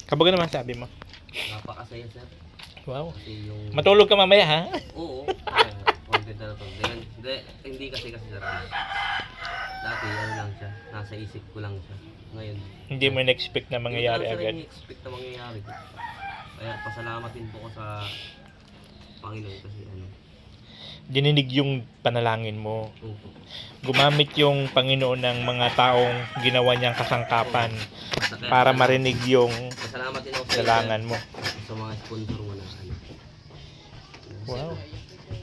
Kabog naman sabi mo. Napakasaya sir. Wow. Kasi yung... Matulog ka mamaya ha? Oo. Content na to. Hindi kasi sir. Dati ano lang siya. Nasa isip ko lang siya. Ngayon. Hindi mo na-expect na mangyayari agad. Hindi ko expect na mangyayari. Kaya pasalamat din po ko sa Panginoon kasi ano. Dininig yung panalangin mo. Oo. Gumamit yung Panginoon ng mga taong ginawa niyang kasangkapan para marinig yung Pasalamat din ako sa dalangan mo. sa mga sponsor mo na ano. Wow.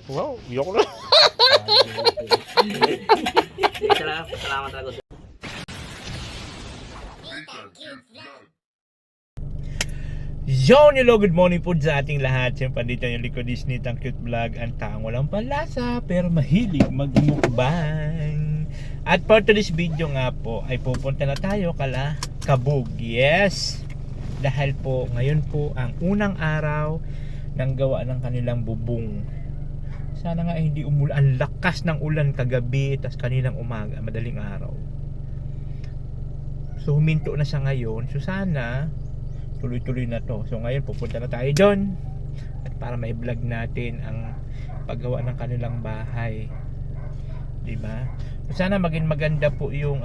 Wow, yok na. Salamat talaga. Hello, good morning po sa ating lahat. Siyempre dito yung likod is Nitang Cute Vlog. Ang taong walang panlasa pero mahilig magmukbang. At for today's video nga po ay pupunta na tayo kala Kabug. Yes! Dahil po ngayon po ang unang araw ng gawa ng kanilang bubong. Sana nga hindi umulan. Ang lakas ng ulan kagabi tas kaninang umaga, madaling araw. So huminto na siya ngayon. So sana tuloy-tuloy na to. So ngayon pupunta na tayo doon at para ma-vlog natin ang paggawa ng kanilang bahay. 'Di ba? So sana maging maganda po yung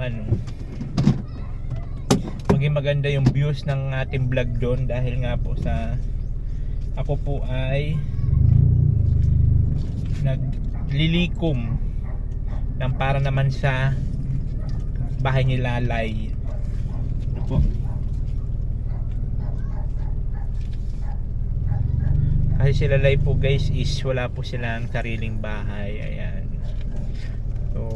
maging maganda yung views ng ating vlog doon dahil nga po sa ako po ay naglilikom ng para naman sa bahay ni Lalay. Ano po? Kasi sila Lalay po guys is wala po silang sariling bahay. Ayan. So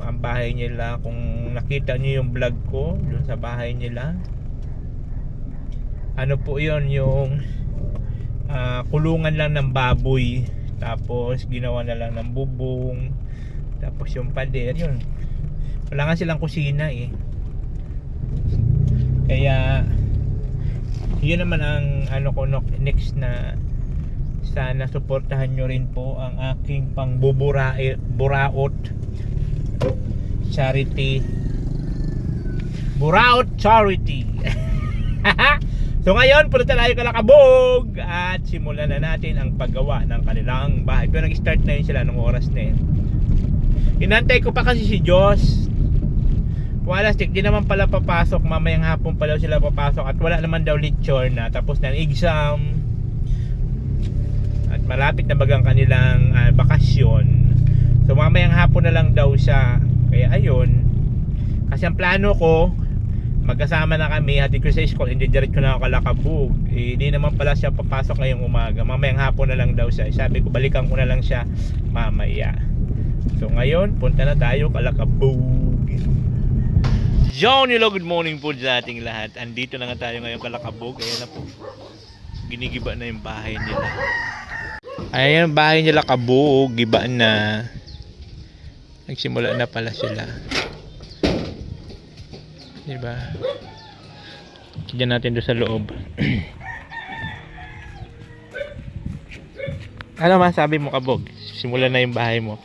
ang bahay nila, kung nakita niyo yung vlog ko doon sa bahay nila, ano po yun, yung kulungan lang ng baboy, tapos ginawa na lang ng bubong, tapos yung pader yun, wala nga silang kusina eh. Kaya yun naman ang ano ko next na sana suportahan nyo rin po ang aking buraot charity. Buraot charity. So ngayon punta tayo kala Kabug at simulan na natin ang paggawa ng kanilang bahay. Pero nag-start na yun sila nung oras na yun. Inantay ko pa kasi si Diyos. Wala, stick, di naman pala papasok. Mamayang hapon pa daw sila papasok at wala naman daw lecture na. Tapos na ang exam. At malapit na bagang kanilang bakasyon. So mamayang hapon na lang daw siya. Kaya ayun. Kasi ang plano ko, magkasama na kami, hatid ko sa school, hindi direct ko na ako kala Kabug. Hindi naman pala siya papasok ngayong umaga. Mamayang hapon na lang daw siya. Sabi ko balikan ko na lang siya mamaya. So ngayon, punta na tayo kala Kabug. Hello, good morning po sa ating lahat. Andito na nga tayo ngayon kala Kabug. Ayan na po. Ginigiba na yung bahay nila. Ayan yung bahay nila Kabug. Giba na. Nagsimula na pala sila. Diba? Diyan natin doon sa loob. Ano masabi mo Kabug? Simulan na yung bahay mo.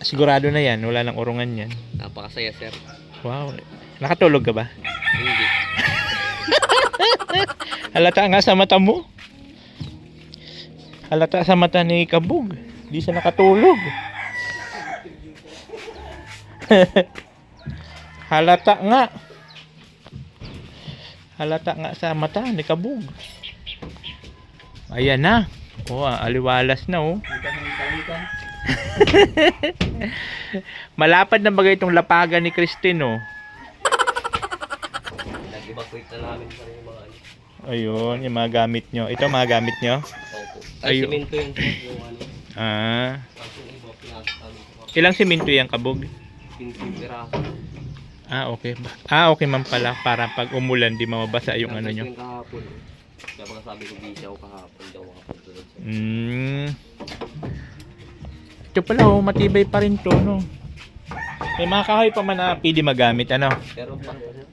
Sigurado na yan. Wala nang urungan yan. Napakasaya sir. Wow. Nakatulog ka ba? Hindi. Halata nga sa mata mo. Halata sa mata ni Kabug. Di siya nakatulog. Halata nga. Halata nga sa mata ni Kabug. Ayan na. Oh, aliwalas na oh. Malapad na bagay itong lapagan ni Christine oh. Nag-evacuate na namin sa yung mga ano. Ayun, yung mga gamit nyo. Ito mga gamit nyo? Opo. Ay, Ayun. simento yun yung ano. Ah. Tapos yung iba, pinasal. Ilang simento yan Kabug? 15 piraso. Ah, okay. Ah, okay man pala. Para pag umulan, di mababasa yung ano nyo. Yung kahapon. Kaya mga sabi ko, busy ako kahapon. Daw ako tulad sa... Ito pala oh, matibay pa rin to, no? May mga kahoy pa man na pwede magamit, ano? Pero pa rin.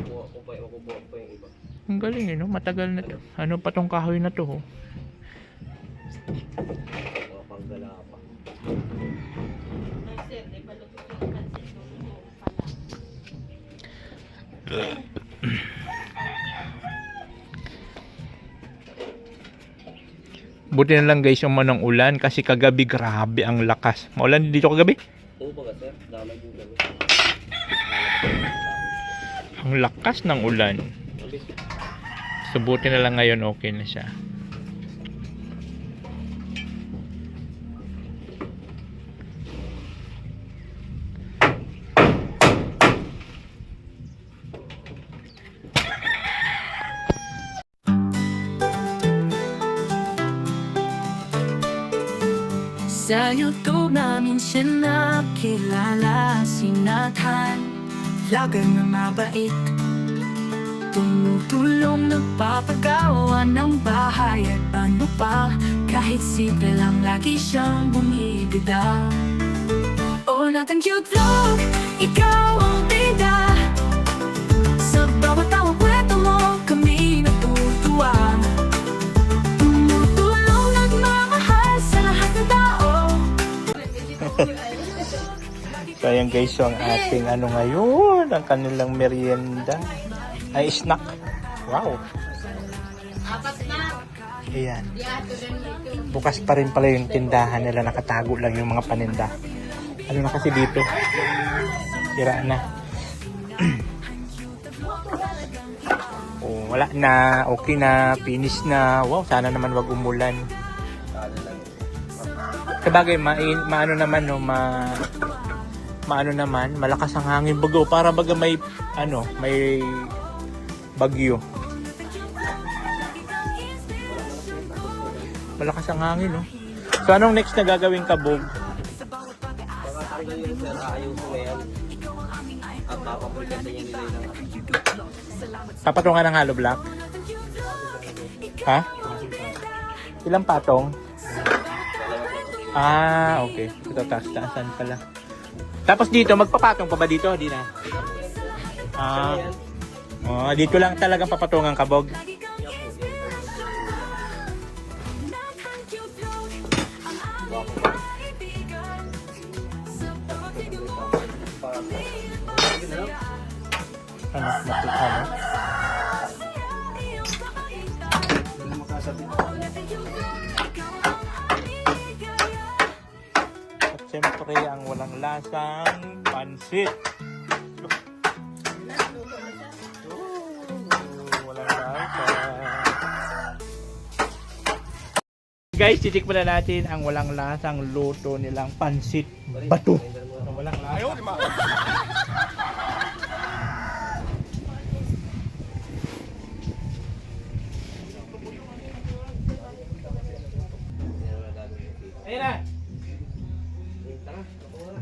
Makukuha pa yung iba. Ang galing eh, no? Matagal na to. Ano pa tong kahoy na to, oh? Mga panggala pa. Buti na lang guys yung manang ulan kasi kagabi grabe ang lakas. Maulan din dito kagabi. Oo ba sir? Damay yung gano'n. Ang lakas ng ulan. So buti na lang ngayon okay na siya. Sa YouTube namin siya nakilala, si Nathan, vlogger na mabait, tumutulong, nagpapagawa ng bahay at ano pa. Kahit simple lang lagi siyang bumibida. Oh Nathan Cute Vlog, ikaw ang bida. Sa bawat tawang kwento mo kami natutuwa. Tumutulong, nagmamahal sa lahat ng tao. So ayan guys, so ang ating ano ngayon, ang kanilang merienda ay snack. Wow. Ayan. Bukas pa rin pala yung tindahan nila, nakatago lang yung mga paninda. Ano na kasi dito? Sira na. Oh, wala na, okay na, finish na. Wow, sana naman wag umulan. Sabagay, maano naman no, maano naman, malakas ang hangin bago, para baga may ano, may bagyo. Malakas ang hangin, no? So, anong next na gagawin ka, Bog? Pagkatanggal yun sir, ayusin na yan. At papapulitan niya nila yung Papatungan ng hollow block? Ha? Ilang patong? Ah, okay. Ito, taas-taasan pala. Tapos dito, magpapatong pa ba dito? Di na? Ah, oh, dito lang talagang papatungan ka, Bog? Ano? Ano? At syempre, ang walang lasang pansit. Walang lasa. Guys, titikman na natin ang walang lasang luto nilang pansit bato. Walang lasa. Ayan na!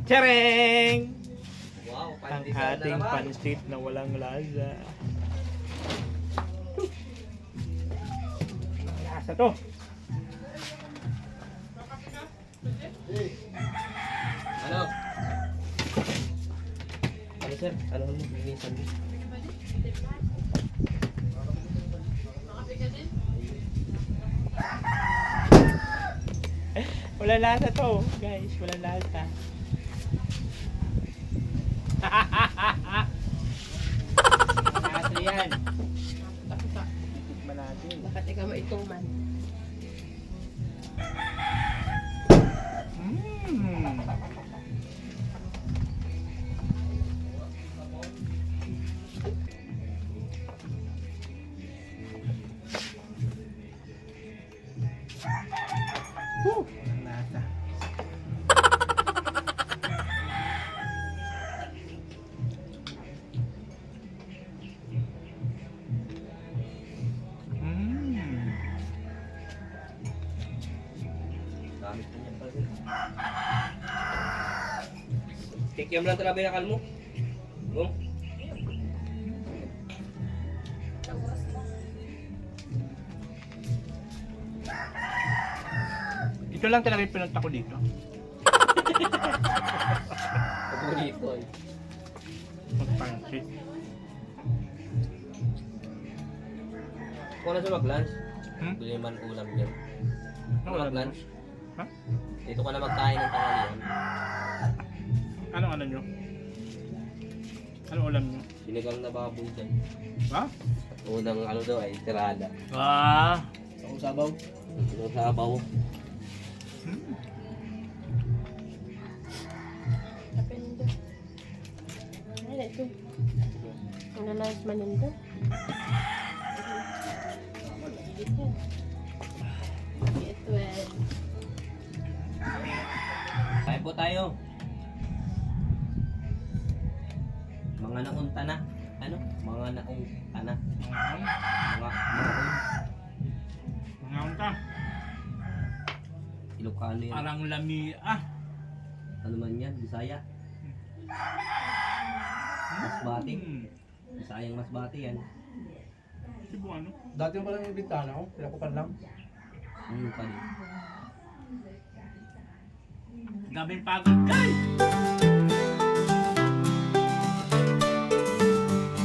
Tcharing! wow, Ang ating pansit na walang lasa. Lasa to! Ano? Ano sir? Ano mo? Binisan mo? Wala lasa to, guys. Wala lasa. Lasa yan. Tikman natin. Bakit ikaw maituman? Walang lasa. Gamit na niya pala sir. Kikiam lang talaga yung akal mo. Oh. Ito lang talaga yung pinunta ko dito. Paborito eh. Magpansit. Kung ano sa mag-lunch, Hmm? bili man ulam yan. Ano ulam mo? Mag-lunch? Ha? Dito ka na magkain ng tanghalian. Anong ano nyo? Anong ulam nyo? Sinigang na baboy dyan. Ha? Unang ano daw ay tirada. Ah! Ang sabaw. Sabaw. Ay, ito. Ang nalayas man nito. Ito eh. Kain po tayo. Mga naunta na. Ano? Mga naunta na. Mga unta. Ilocano yan. Parang lamia. Ano man yan? Bisaya. Masbati. Bisayang masbati yan. Cebuano. Dati mo pala yung bintana ko, pinakupan lang. Ano pa din? Gabing pagod kay.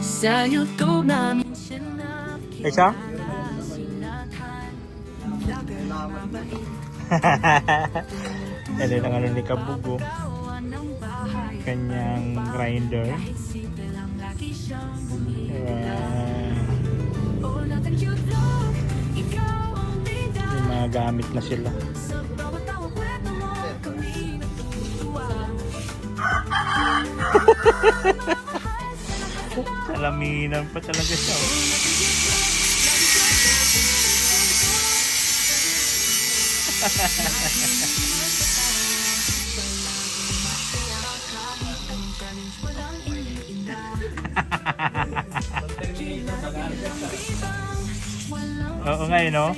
Sa YouTube namin siya nakita. Isa? Yan ang ano ni Kabugo. Kanyang grinder. May mga gamit na sila. Salaminan pa talaga siya. Oo nga no?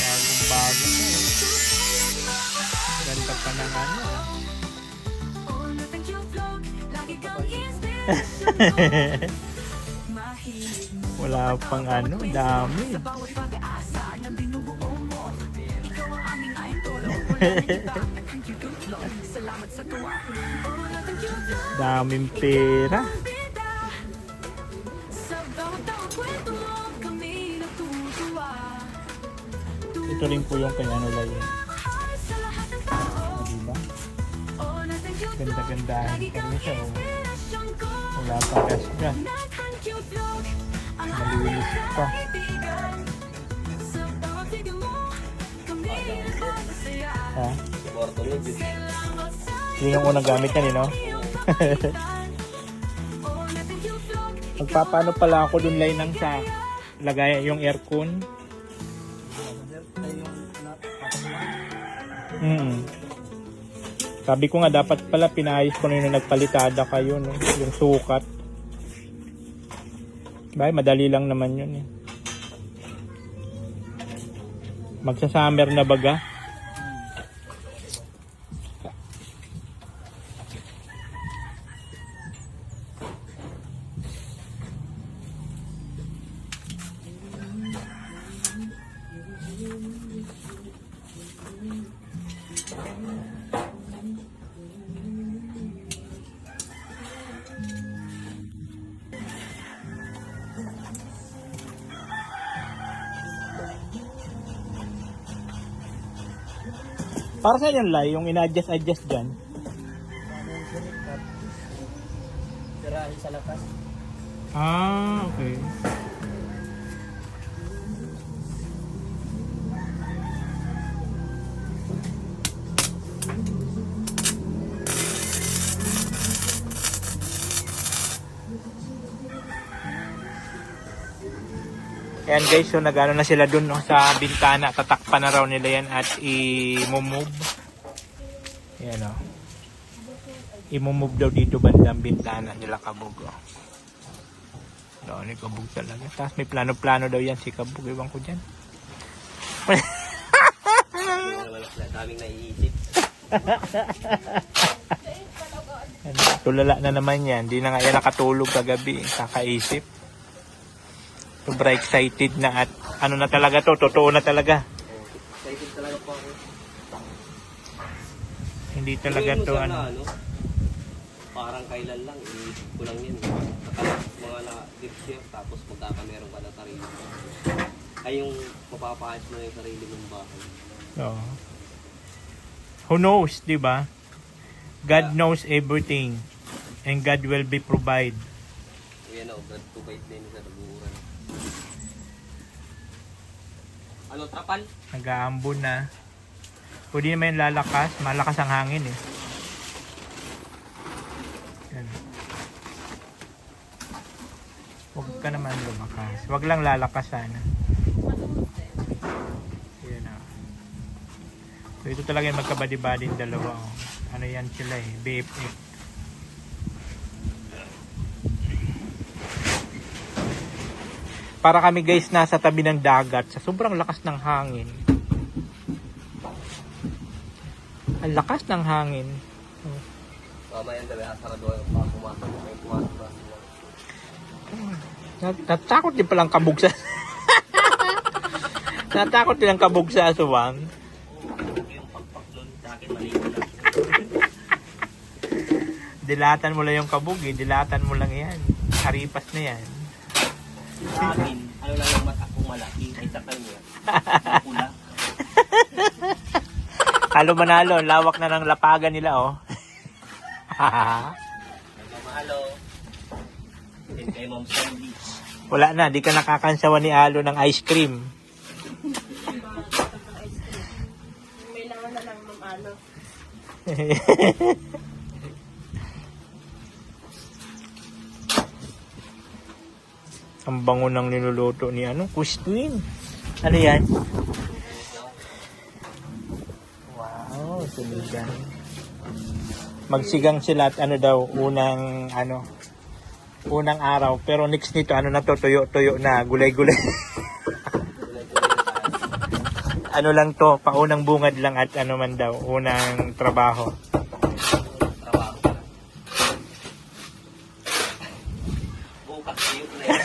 Bagong bago ko. Ganda pa ng ano. Wala pang ano, dami. Daming pera. Ito rin po yung kay ano lang yun. Diba? Ganda-gandahan kami siya. Oh. Wala pa gas-gas. Malinis pa. Ha? Porto Nudes. Yun yung unang gamit niya, no? Magpapano pala ako dun line ng sa lagay yung aircon. Sabi ko nga dapat pala pinayos ko na yun nagpalitada kayo, no? Yung sukat. Bay, madali lang naman yun eh. Magsa-summer na baga. Para saan yung lay? Yung ina-adjust dyan? Tirahin sa lakas. Ah, okay. Ayan guys, so nagano na sila dun no, sa bintana. Tatakpan na raw nila yan at i-move. Ayan o. I-move daw dito bandang bintana nila Kabog. Doon ni Kabog talaga. Tapos may plano-plano daw yan si Kabog. Iwan ko dyan. Daming naiisip. Tulala na naman yan. Hindi na nga yan nakatulog kagabi. Kakaisip. Sobra excited na at ano na talaga to, totoo na talaga. Excited talaga po ako. Hindi talaga Yung to sana, ano. parang kailan lang, iniisip ko lang yan. Nakalas mga na-gift year, tapos magkakameron ka na sarili. Ay yung mapapahas mo yung sarili mong bahay. Oo. Who knows, di ba? God knows everything. And God will be provide. Yan o, God provide din sa nabuuran. Ano, trapal? Nag-aambon na. Pwede naman yung lalakas. Malakas ang hangin eh. Yan. Huwag ka naman lumakas. Huwag lang lalakas sana. Yan na. So ito talaga yung magkabadi-badi yung dalawa. Oh. Ano yan sila eh. BFF. Para kami guys nasa tabi ng dagat sa sobrang lakas ng hangin. Ang lakas ng hangin. Mamaya yan dali, asarado yung pumasok. May pumasok ba? Natakot din palang kabog sa... Natakot din ang kabog sa aswang. Yung pagpaklon sa akin, maligo lang. Dilatan mo lang yung kabog eh. Dilatan mo lang yan. Haripas na yan. Sa akin, ano lang yung mata kong malaki ay sa kanya. Pula. Halo manalo. Lawak na ng lapagan nila oh. Mahalo. Din kay Ma'am Sandy. Wala na. Di ka nakakansawa ni Alo ng ice cream. May laman na lang ng ano. Ang bango ng niluluto ni ano, Christine. Ano yan? Wow, tuligan. Magsigang sila at ano daw, unang araw. Pero next nito, ano na to, tuyo-tuyo na, gulay-gulay. Ano lang to, paunang bungad lang at ano man daw, unang trabaho. Trabaho ka lang. Bukas kayo na yan.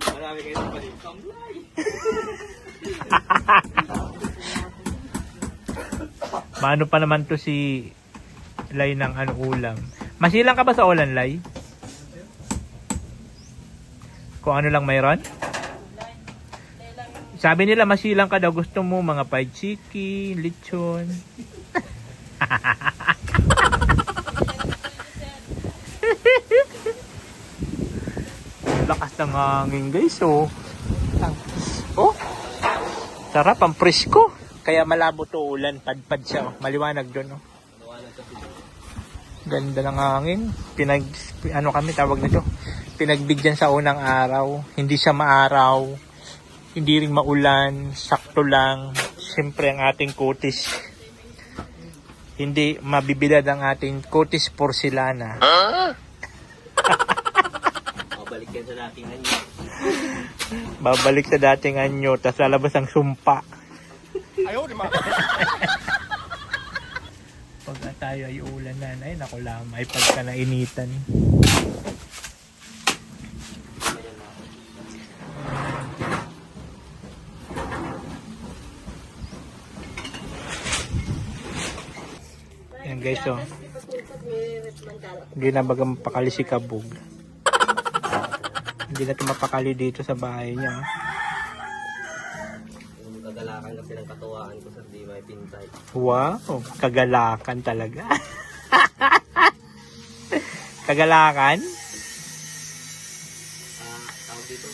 Marami kayo sa palit. Kamlay. Maano pa naman to si Lai ng ano ulam. Masilang ka ba sa ulan, Lai? Kung ano lang mayroon? Sabi nila masilang ka daw. Gusto mo mga fried chicken, lechon. Lakas ng hangin guys oh. Oh. Sarap ang presko. Kaya malabo to ulan, padpad siya oh. Maliwanag doon oh. Ganda ng hangin. Ano kami tawag nito? Pinagbigyan sa unang araw. Hindi siya maaraw. Hindi rin maulan. Sakto lang. Siyempre ang ating kutis. Hindi mabibilad ang ating kutis porcelana. Babalik yan sa dating anyo. Babalik sa dating anyo. Tapos lalabas ang sumpa. Ayaw, di ma. Pag tayo ay ulanan, ay naku lamay pagka nainitan. Ayan guys oh. Hindi na baga mapakali si Kabog. Hindi na ito mapakali dito sa bahay niya. Yung kagalakan kasi ng katuwaan ko sa di may pintay. Wow, kagalakan talaga. Kagalakan? Tawag dito.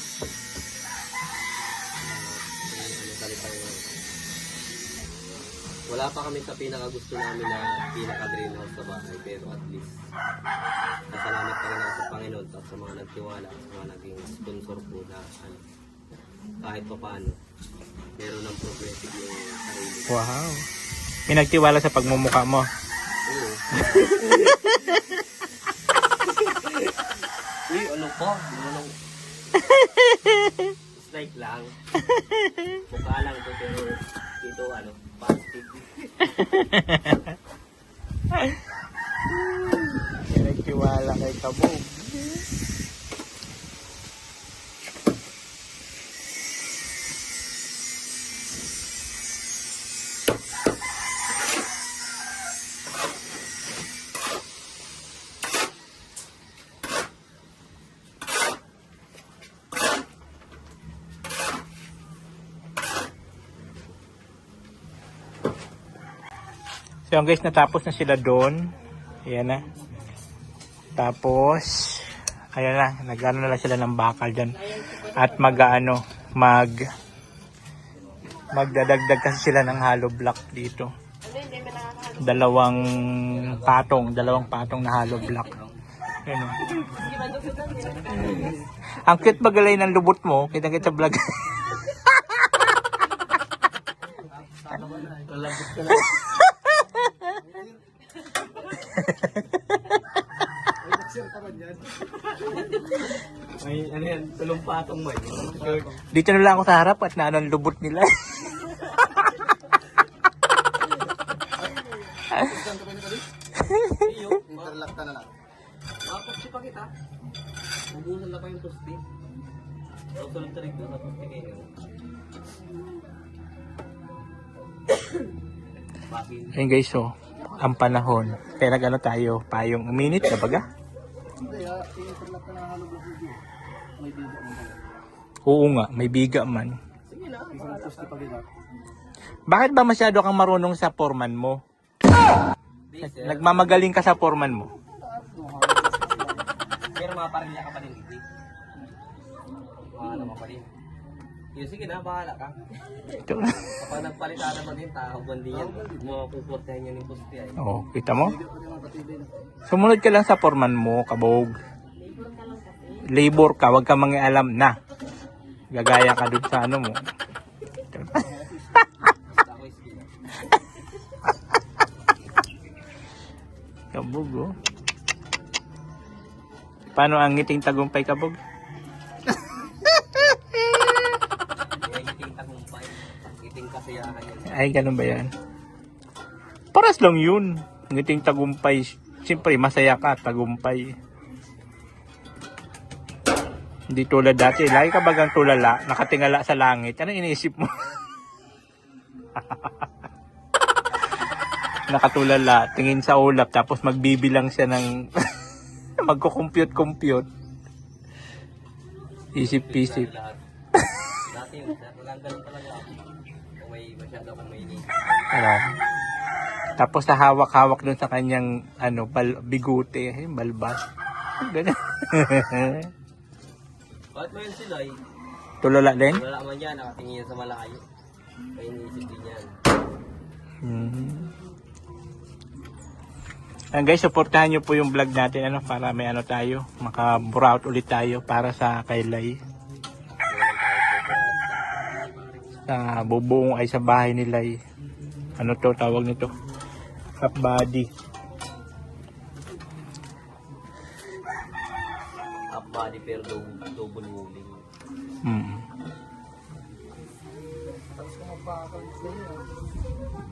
Wala pa kami sa pinakagusto namin na pinaka-greenhouse sa bahay, pero at least nasalamat pa rin ako sa Panginoon at sa mga nagtiwala at sa mga naging sponsor ko na kahit pa paano meron ng progressive yung sarili. Wow. May nagtiwala sa pagmumukha mo. Oo. Uy, ano po? Ano Like lang. Mukha lang ito pero dito ano, positive. Nagtiwala kay Kabog. So guys, natapos na sila doon. Ayan na. Tapos, ayan na, nag-ano na lang sila ng bakal dyan. At magdadagdag kasi sila ng hollow block dito. Dalawang patong na hollow block. Ayan o. Ang cute magalay ng lubot mo, kita-kita vlog. May ano yan, tulong patong mo. Dito na lang ako sa harap at naano ang lubot nila. Interlock ka na lang. Makapagsi pa kita. Mabusan na pa yung poste. Susunod na rin doon sa poste kayo. Ayun guys, so, ang panahon. Kaya nag-ano tayo, payong minute na baga? Hindi interlock ka na halog ng video. May video mo ba? Oo nga, may biga man. Sige na. Isang poste pa kita. Bakit ba masyado kang marunong sa foreman mo? Nagmamagaling ka sa foreman mo? Pero maparilya ka pa rin, hindi. Ano pa rin. Yun, sige na, bahala ka. Ito. Kapag nagpalitan naman din, tao bandi yan. Mapuportahan yan yung poste ay. Oo, kita mo? Sumunod ka lang sa foreman mo, kabog. Labor ka, wag ka mangialam na. Gagaya ka dun sa ano mo. Ako is sila. Kabog, oh. Paano ang ngiting tagumpay, kabog? Iting tagumpay. Iting kasiyahan yan. Ay, ganun ba yan? Paras lang yun. Ngiting tagumpay. Siyempre, masaya ka, tagumpay. Hindi tulad dati. Lagi ka bagang tulala, nakatingala sa langit. Ano iniisip mo? Nakatulala, tingin sa ulap, tapos magbibilang siya ng magko-compute. Isip-isip. Lahat. Dati yun, walang ganun talaga ako. Kung may masyado akong may inisip. Ano? Tapos sa hawak-hawak dun sa kanyang bigute, balbas. Ganun. Bakit mo yun sila eh? Tulala din? Wala man yan, nakatingin yan sa malayo. Kaya iniisip din yan. Guys, supportahan nyo po yung vlog natin para may tayo, maka-buraut ulit tayo para sa kailay. Sa bubong ay sa bahay nila. Ano to tawag nito? Half body. Half body pero double rolling.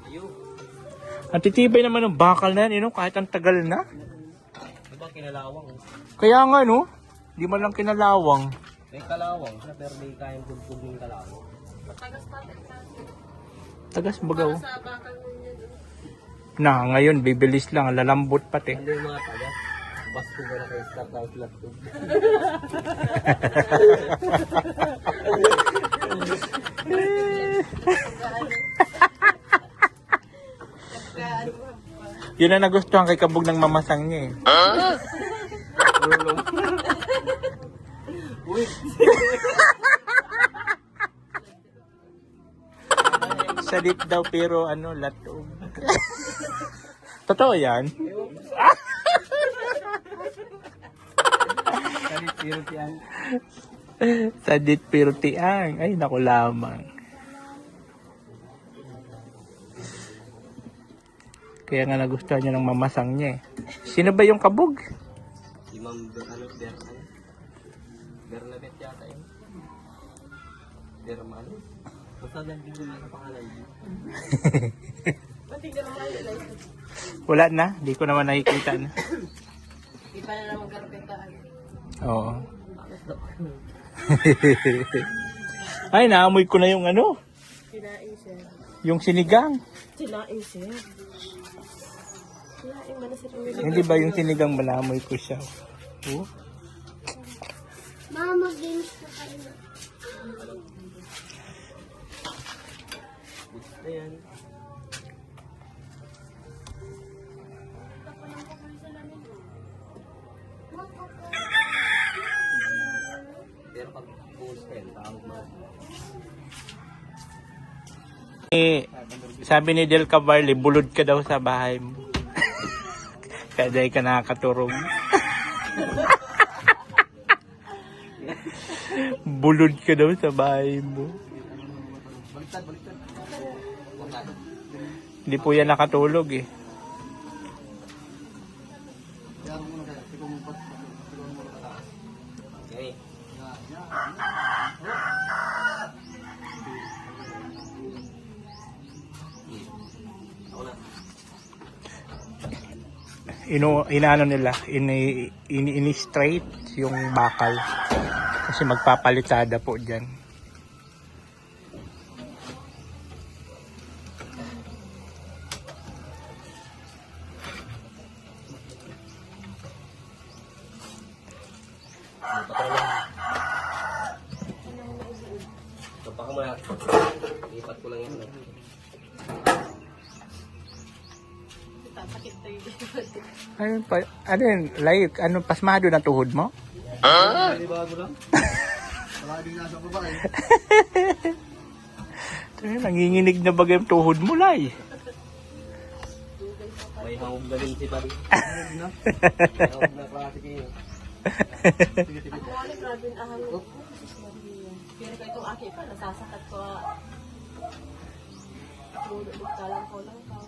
Ayun. Ang titibay naman ng bakal na yan, kahit ang tagal na. Diba kinalawang? Kaya nga, no? Di man lang kinalawang. May kalawang siya pero may kayang tugtog ng kalawang. Tagas bagaw. Na, ngayon, bibilis lang. Lalambot pati. Ano yung mga taga? Basko ba na kayo start out laptop? Yun ang nagustuhan kay Kabog ng mamasang niya Uy! Sadip daw pero latog. Totoo yan? Sadit pero tiang. Ay, naku lamang. Kaya nga nagustuhan niya ng mamasang niya Sino ba yung Kabog? Si Ma'am Bernabet yata yun. Berman. Basta nandun yung mga pangalan yun. Wala na. Di ko naman nakikita na. Di pa na naman karpetaan. Oo. Ay, naamoy ko na yung Sinaing sir. yung sinigang. Sinaing sir. Sinaing ba na sir? Hindi ba yung sinigang malamoy ko siya? Oh. Mama, games na kayo. Ayan. Sabi ni Del Cabarle, bulod ka daw sa bahay mo. Kaya dahil ka nakakaturog. Bulod ka daw sa bahay mo. Baliktad. Hindi po yan nakatulog eh. Kaya ako muna kaya. Ikaw muna pataas. Okay. Ako na. Inaano nila, ini-straight yung bakal. Kasi magpapalitada po dyan. Tapak ko muna. Ipat ko lang yan. Ayun pa, ano yun, like, ano, pasmado na tuhod mo? Hindi bago lang. Wala din nasa babae. Nanginginig na bagay yung tuhod mo, Lai. May hangog na rin si Pari. Hangog na klase kayo. Ako ano, grabe ang ahalo ko. Pero ko itong aki pa, nasasakat ko. Talang ko lang ka.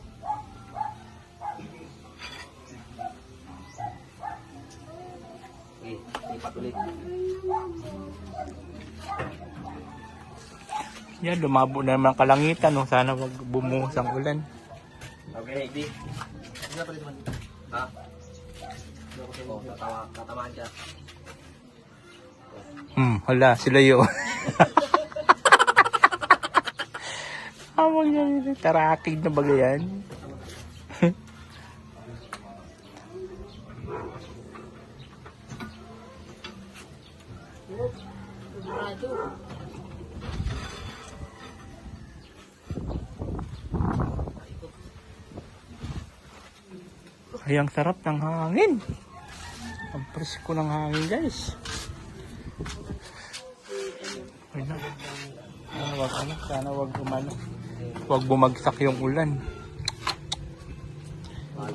Okay, ipat ulit. Yan, lumabo na naman kalangitan, no? Sana wag bumuhos ang ulan. Okay, Nate. Hindi na pala naman. Ha? Oh, tatamaan siya. Wala, sila yun. Awag niya yun, tarakig na bagay yan. Sigurado. Ay, ang sarap ng hangin. Ang presko ng hangin, guys. Ay na. Sana wag umano. Wag bumagsak yung ulan.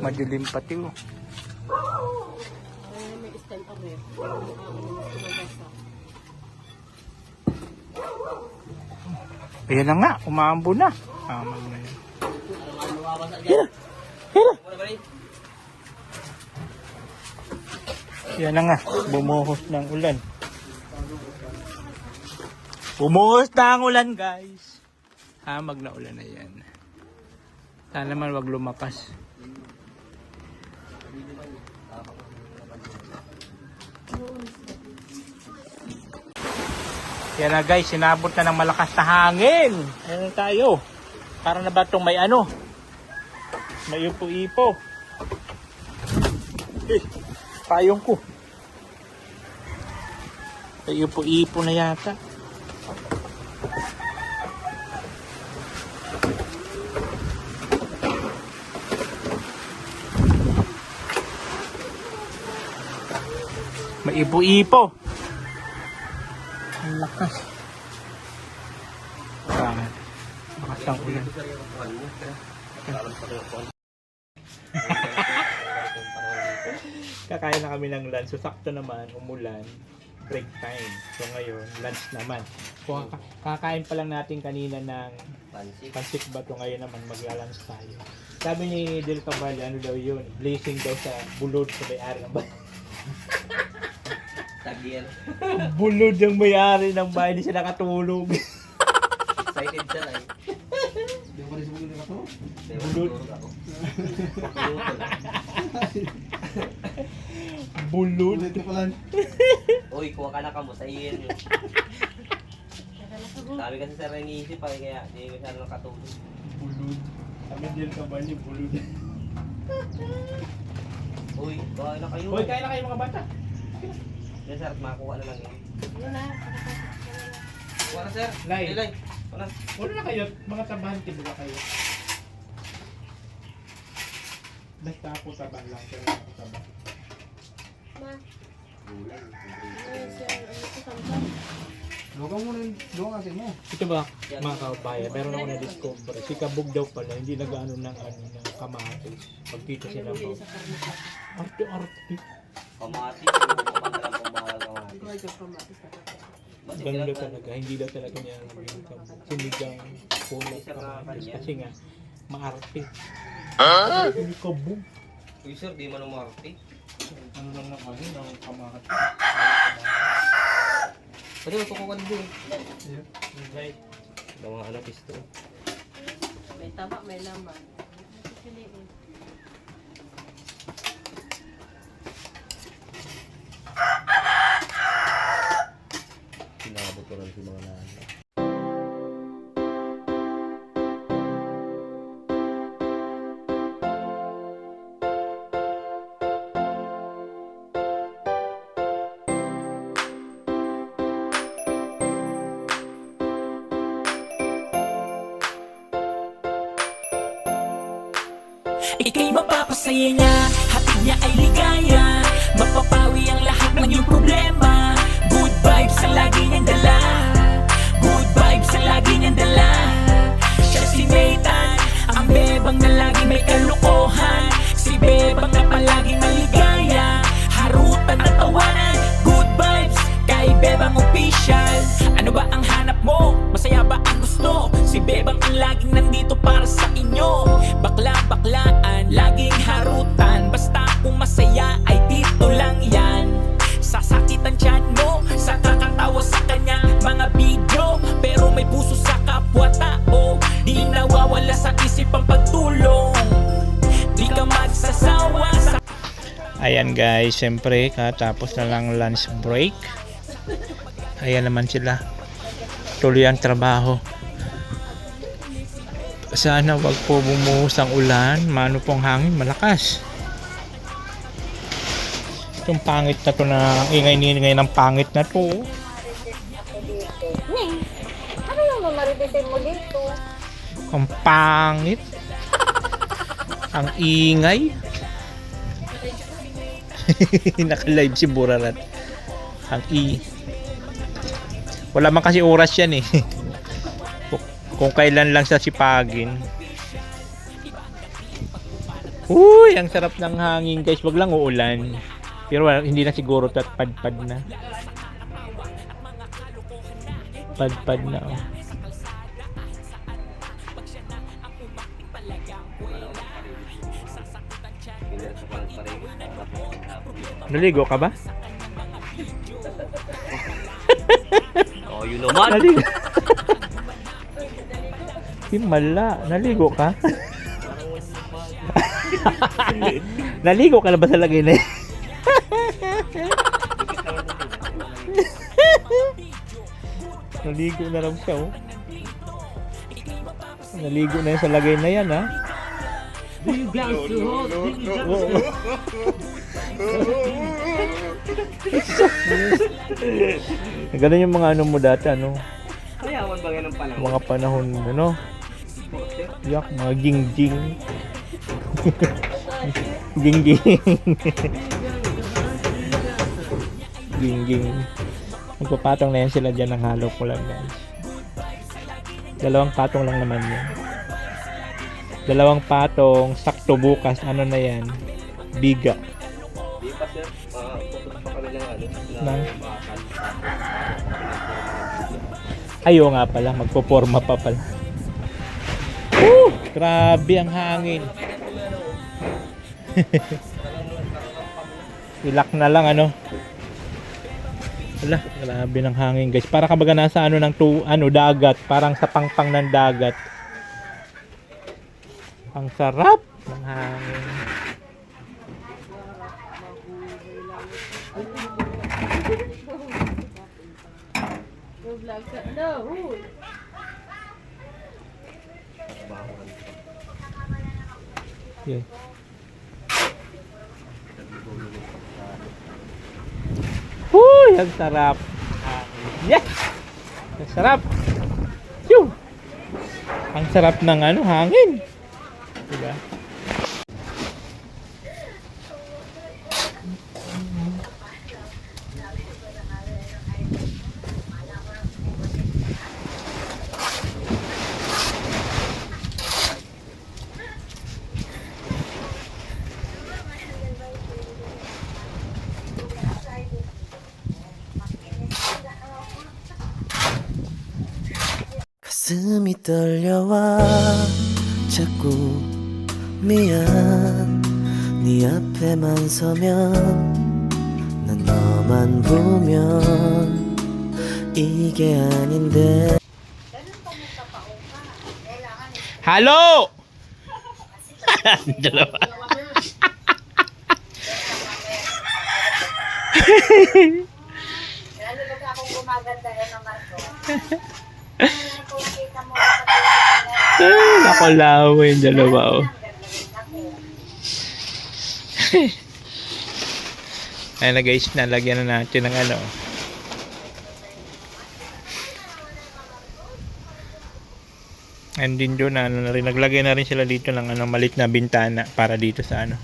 Madilim pati, oh. Ay, may stand up eh. Ayan na nga, umaambo na. Amag na yan. Yan na nga, bumuhos ng ulan. Bumuhos na ang ulan, guys. Hamag na ulan na yan. Sana naman wag lumakas. Yan na guys, sinabot na ng malakas na hangin. Ayan na tayo. Para na ba itong may ano? May upo-ipo. Payong ko. May upo-ipo na yata. May ipo-ipo. Ang lakas. Lakas ang ulan. Kakain na kami ng lunch. So, sakto naman, umulan. Break time. So, ngayon, lunch naman. So, kakain pa lang natin kanina ng pansik bato. Ngayon naman, magla-lunch tayo. Sabi ni Del Cabarle, ano daw yun? Blazing daw sa bulod sa may-ari ng bahay. Tagyan. Bulod yung may-ari ng bahay. Hindi siya nakatulog. Excited siya lang. Hindi ko pa rin sumulong na ito. Bulod. Bulod. Ulit ko pala. Uy, kuha ka na kamo sa iyan. Sabi kasi sa iniisip pa kaya hindi ko siya nakatulog. Bulod. Sabi ni Del Cabarle, bulod. Uy, kuha na kayo. Hoy, kain na kayo mga bata. Yes sir, makakuha na lang yun. Ano na? Kuha na sir. Lai. Lai. Kuha na. Wala na kayo, mga tabante ba kayo? Basta ako tabang lang, pero ako tabang. Ma. Ano yun siya? Ano ito? Samsam? Lugaw mo rin, lugaw asin mo. Ito ba, mga kababayan, meron ako na-discover. Si Kabog daw pala, hindi nag-ano ng, ng kamatis. Pagkita sila ba? Arte-arte. Pamati, kapag lang pumahal kamati. Ikaw ikaw kamatis na ka. Ganda talaga, hindi daw talaga niya alam yung sinigang kulay kamatis. Kasi nga, maarte. Hindi Kabog. Uy sir, di man umarte. Ano lang ng ano, ng kamatis. Pwede mo tukukan din. Right. Ng mga ano, pisto. May taba, may laman. Piliin. Sinabot ko lang si mga nana. Ika'y mapapasaya niya, hatid niya ay ligaya. Mapapawi ang lahat ng iyong problema. Good vibes ang lagi niyang dala. Good vibes ang lagi niyang dala. Siya si Nathan, ang bebang na lagi may kalukuhan. Si bebang na palaging maligaya. Harutan at tawanan, good vibes kay bebang official. Ano ba ang hanap mo? Masaya ba ang gusto? Si bebang ang laging nandito para sa inyo. Bakla-baklaan, laging harutan. Basta kung masaya ay dito lang yan. Sasakitan tiyan mo sa kakatawa sa kanyang mga video. Pero may puso sa kapwa-tao. Di nawawala sa isip ang pagtulong. Di ka magsasawa sa... Ayan guys, siyempre katapos na lang lunch break. Ayan naman sila. Tuloy ang trabaho. Sana wag po bumuhos ang ulan. Mano pong hangin, malakas. Itong pangit na to na ingay-ingay ng pangit na to. Ano yung mamaribitin mo dito? Ang pangit. Ang ingay. Naka-live si Burarat. Wala man kasi oras yan eh. Kung kailan lang sa sipagin. Uy, ang sarap ng hangin guys. Wag lang uulan. Pero hindi na siguro at padpad na. Padpad na oh. Naligo ka ba? Oh, yun naman. Naligo. Himala, naligo ka? Naligo ka na ba sa lagay na yun? Naligo na lang siya oh. Naligo na yun sa lagay na yan ha. Ganun yung mga ano mo dati ano. Kayawan ba ng panahon? Mga panahon ano. Yak, mga gingging. Gingging. Gingging. Magpapatong na yan sila dyan ng halo ko lang guys. 2 patong lang naman yan. 2 patong, sakto bukas, ano na yan? Biga. Di pa sir, pupunta pa kami ng ano, Nang? ng bakal. Ayo nga pala, magpoporma pa pala. Grabe ang hangin. Ilak na lang ano. Wala, grabe ng hangin guys. Para kabaga nasa ano ng dagat, parang sa pangpang ng dagat. Ang sarap ng hangin. Vlog ka. No, huy. Yeah. Huy, ang sarap. Yes! Ang sarap. Yung. Ang sarap ng ano, hangin. Diba? 가슴이 떨려와 자꾸 미안 네 앞에만 서면 난 너만 보면 이게 아닌데 Halo! Dalawa. Lalo ba akong gumaganda yan ng Marco? Kung nakita mo Nakalawa yung dalawa, oh. Ayan na guys, nalagyan na natin ng ano. And din doon, ano na rin, naglagay na rin sila dito ng ano, malit na bintana para dito sa ano,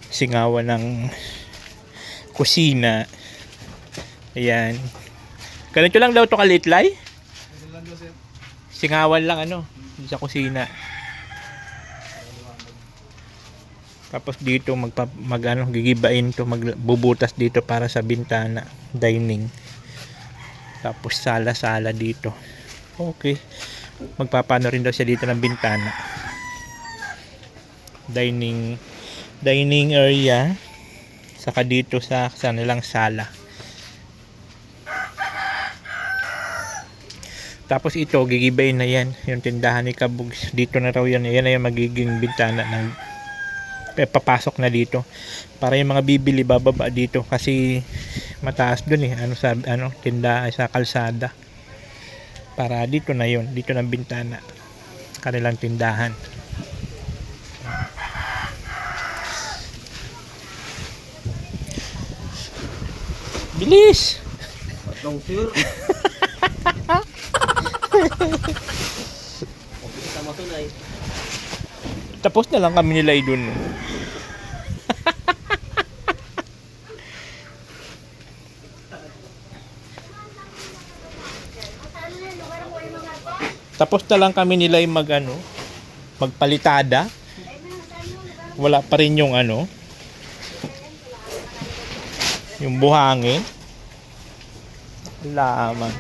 singawan ng kusina. Ayan. Ganito lang daw to kalitlay? Singawan lang ano, sa kusina. Tapos dito gigibain to, magbubutas dito para sa bintana, dining. Tapos sala-sala dito. Okay. Magpapano rin daw siya dito ng bintana. Dining area. Saka dito sa nilang sala. Tapos ito, gigibayin na yan. Yung tindahan ni Kabugs. Dito na raw yan. Yan na yung magiging bintana ng papasok na dito. Para yung mga bibili bababa dito. Kasi mataas dun eh. Tindahan sa kalsada. Para dito na yon, dito ng bintana kanilang tindahan. Bilis! Patong sir. Okay, kita matunay. Tapos na lang kami nila idun. Tapos na lang kami nila yung magpalitada. Wala pa rin yung yung buhangin. Lamang.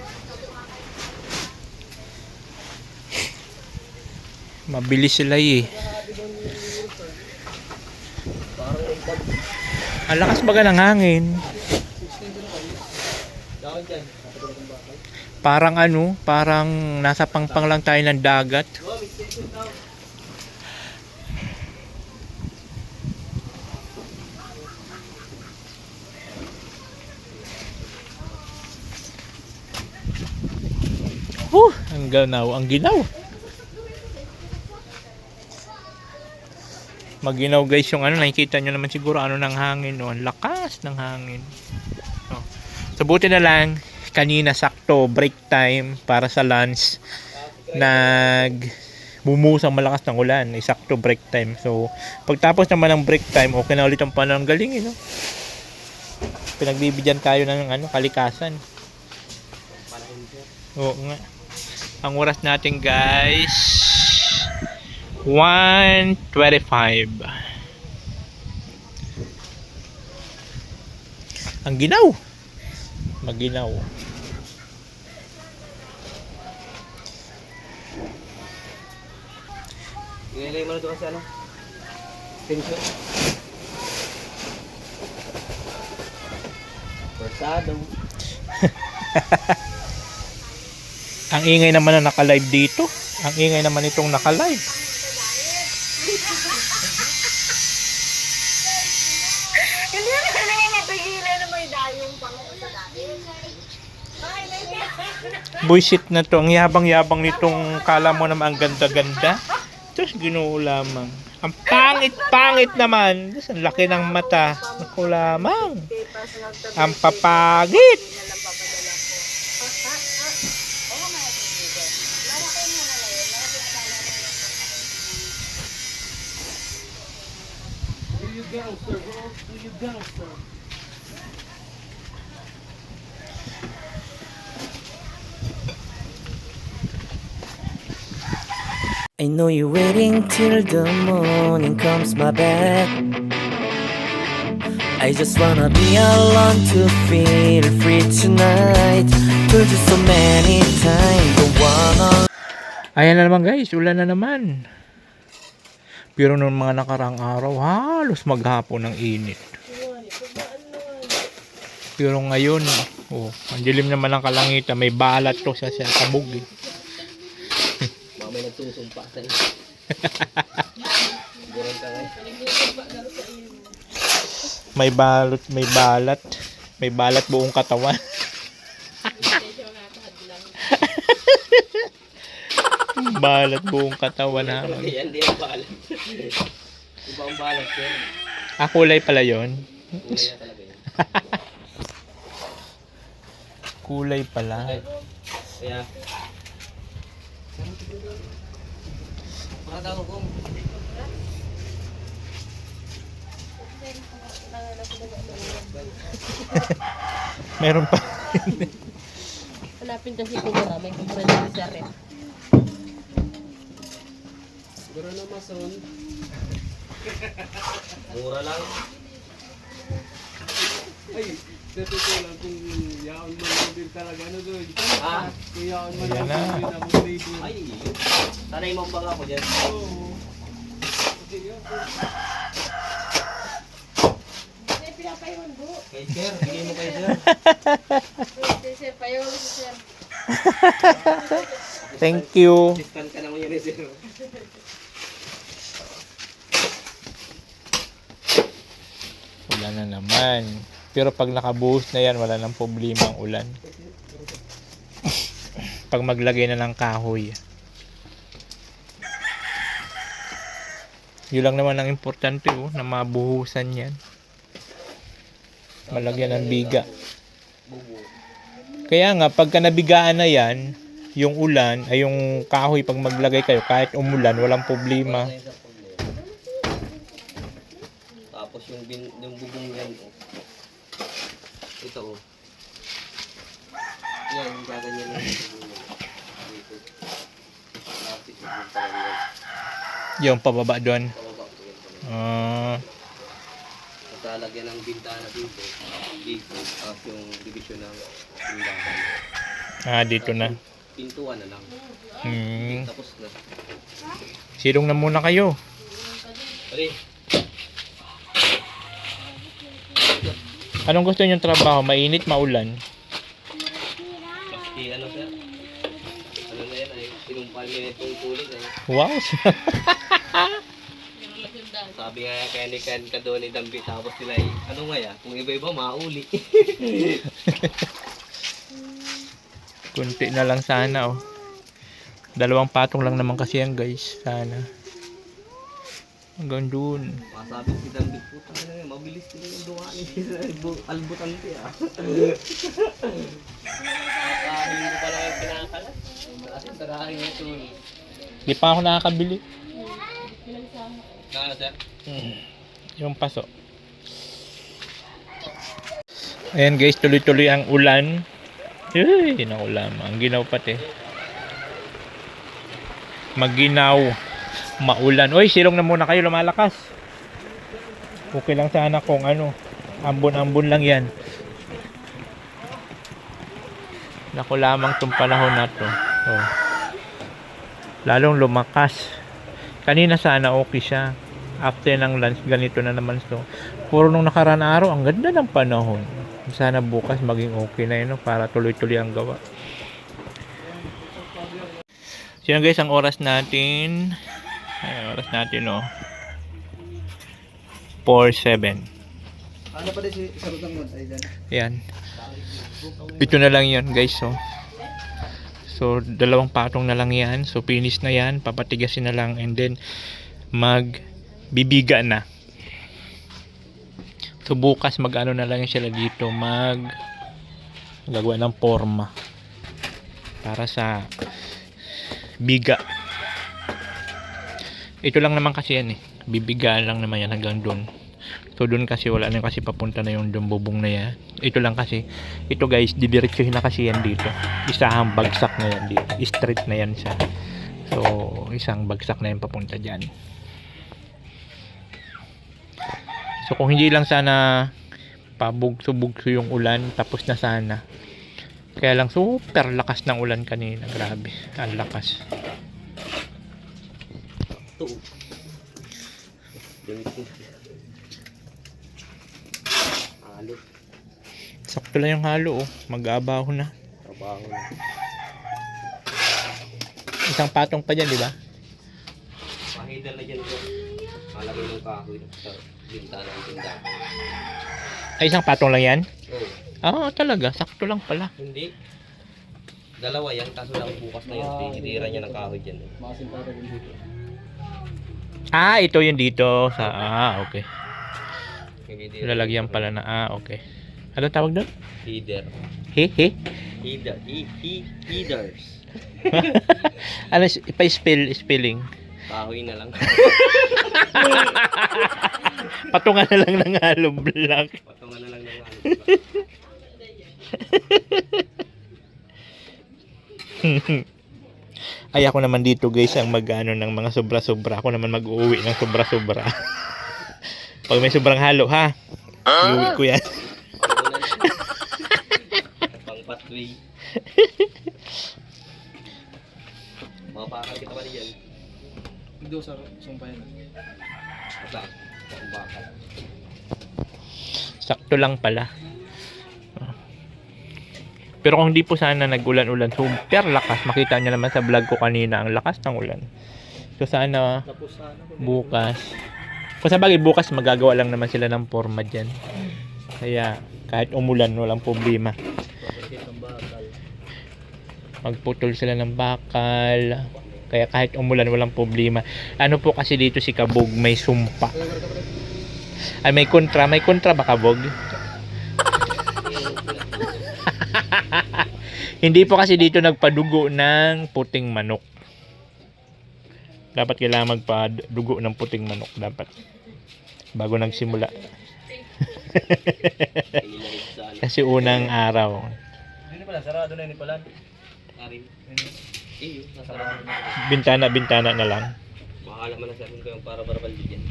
Mabilis sila eh. Ang lakas baga ng hangin. Parang parang nasa pangpang lang tayo ng dagat. Ang ginaw. Maginaw guys yung nakikita nyo naman siguro ng hangin, no? Ang lakas ng hangin. Oh. So buti na lang kanina sakto break time para sa lunch, bumusang malakas ng ulan, sakto break time. So pagtapos naman ng break time, okay na ulit ang panahon. Galing no? Pinagbibigyan tayo ng kalikasan. Oo nga. Ang oras natin guys 1:25. Ang ginaw. Maginaw. Ilagay mo na doon kasi tension. Persado. Ang ingay naman na naka-live dito. Ang ingay naman itong naka-live. Hindi naman mapigilan na may dayong pang sa dati. Buisit na to. Ang yabang-yabang nitong kala mo naman ang ganda-ganda. Tapos ginoo lamang. Ang pangit-pangit naman. Tapos ang laki ng mata. Naku lamang. Ang papagit. I know you're waiting till the morning comes my bed. I just wanna be alone to feel free tonight. Told you so many times, don't wanna. Ayan na naman guys, ulan na naman. Pero nung mga nakarang araw, halos maghapon ng init. Pero ngayon, ang dilim naman ng kalangitan, may balat to sa kabog eh. Mamay nagsusumpa sa iyo. Buron ka ngayon. May balat buong katawan. Balat buong katawan na. Yan, di ang balat. Iba ang balat yan. Kulay pala yon. Kulay na talaga yan. Kulay pala. Kaya, makatawa ko. Meron pa. Hanapin kasi kumura. May kumura dito sa rep. Siguro na mason. Mura lang. Ay, sa totoo lang kung yaon man lang din talaga. Ano doon? Ah, Kung yaon man Ayan lang na. din ako baby. ay, sanay mo ba ako dyan? Oo. Sige, May pinapayong bu. Kay sir, bigay mo kay sir. Sir, payong sir. Thank you. Discount ka naman yun eh sir. Ulan na naman. Pero pag nakabuhos na yan, wala nang problema ang ulan. Pag maglagay na ng kahoy. Yun lang naman ang importante na mabuhusan yan. Malagyan ng biga. Kaya nga, pagka nabigaan na yan, yung ulan, ay yung kahoy pag maglagay kayo, kahit umulan, walang problema. Tapos yung bubong yan, oh. Ito, oh. Yan, gaganyan lang yung bubong yan. Dito. Tapos yung talaga yan. Yung pababa doon. Pababa ko yan talaga. Tapos lalagyan ng bintana dito. Dito. Tapos yung division ng tindahan. Dito na. Pintuan na lang. Tapos na. Silong na muna kayo. Pare, Anong gusto niyong trabaho? Mainit, maulan? maski ano sir? Ano na yan ay sinumpal mo itong kulit ay. Wow! Sabi nga kaya ni Ken ka doon ni Dambi tapos nila ay ano nga ya? Kung iba-iba mauli. Kunti na lang sana, oh. 2 patong lang naman kasi yan, guys. Sana. Hanggang dun. Masabi si Dambi puta na nga mabilis din yung dumaan ni albutan ti ah. Kakahin ko pala yung pinakalat. Kasi sarahin ito. Di pa ako nakakabili. Kaya sir? Yung paso. Ayan, guys. Tuloy-tuloy ang ulan. Uy, naulan. Ang ginaw pati. Maginaw. Maulan. Uy, silong na muna kayo. Lumalakas. Okay lang sana kung ano. Ambon-ambon lang yan. Naku lamang tong panahon na to. Oh. Lalong lumakas. Kanina sana okay siya. After ng lunch, ganito na naman to. Puro nung nakaraan araw, ang ganda ng panahon. Sana bukas maging okay na yun, no? Para tuloy-tuloy ang gawa. So yun guys, ang oras natin. Ay, oras natin, no? 4:07. Ano pa din si sarutang mo ay dyan? Ayan. Ito na lang yun guys, so 2 patong na lang yan. So finish na yan, papatigasin na lang, and then magbibiga na. So bukas mag-ano na lang sila dito, gagawa ng forma para sa biga. Ito lang naman kasi yan bibiga lang naman yan hanggang doon. So doon kasi wala na kasi papunta na yung bubong na yan. Ito lang kasi. Ito guys, didiretsuhin na kasi yan dito. Isang bagsak na yan dito. Straight na yan siya. So isang bagsak na yan papunta dyan. So kung hindi lang sana pabugso-bugso yung ulan, tapos na sana. Kaya lang super lakas ng ulan kanina. Grabe. Ang lakas. Sakto. Damit ko. Halo. Sakto lang yung halo oh. Mag-aabaho na. Trabaho na. Isang patong pa dyan, di ba? Mahidal na dyan ko. Malagay ng kahoy sa bintana ng tindahan. Ay, isang patong lang yan? Oo. Talaga. Sakto lang pala. Hindi. Dalawa yan, kaso lang bukas na yun. Tinitira niya ng kahoy dyan. Makasintada din dito. Ito yung dito. Okay. Tinitira Lalagyan pala na. Okay. Ano tawag doon? Header. He? Header. Headers. Ano, spelling? Kahoy na lang. Patungan na lang ng halo block. Patungan na lang ng ano. Ay, ako naman dito guys ang mag-ano ng mga sobra-sobra. Ako naman mag-uwi ng sobra-sobra. Pag may sobrang halo ha, iuwi ko yan. Pang pathway. Mapakal kita pa diyan. Dito sa sumpayan. Asa? Pang bakal. Sakto lang pala. Pero kung di po sana nag-ulan-ulan, super lakas. Makita niyo naman sa vlog ko kanina ang lakas ng ulan. So sana Tapos sana. bukas. Kung sa bagay bukas magagawa lang naman sila ng forma dyan. Kaya kahit umulan walang problema. Magputol sila ng bakal. Kaya kahit umulan walang problema. Ano po kasi dito si Kabog may sumpa. Ay may kontra ba Kabog? Hindi po kasi dito nagpadugo ng puting manok. Dapat kailangan magpadugo ng puting manok dapat bago nagsimula. Kasi unang araw. Hindi pala, sarado na yun pala. Arin. Iyo, nasarado na. Bintana na lang. Makakala man na sa akin ko yung para-barabal dyan.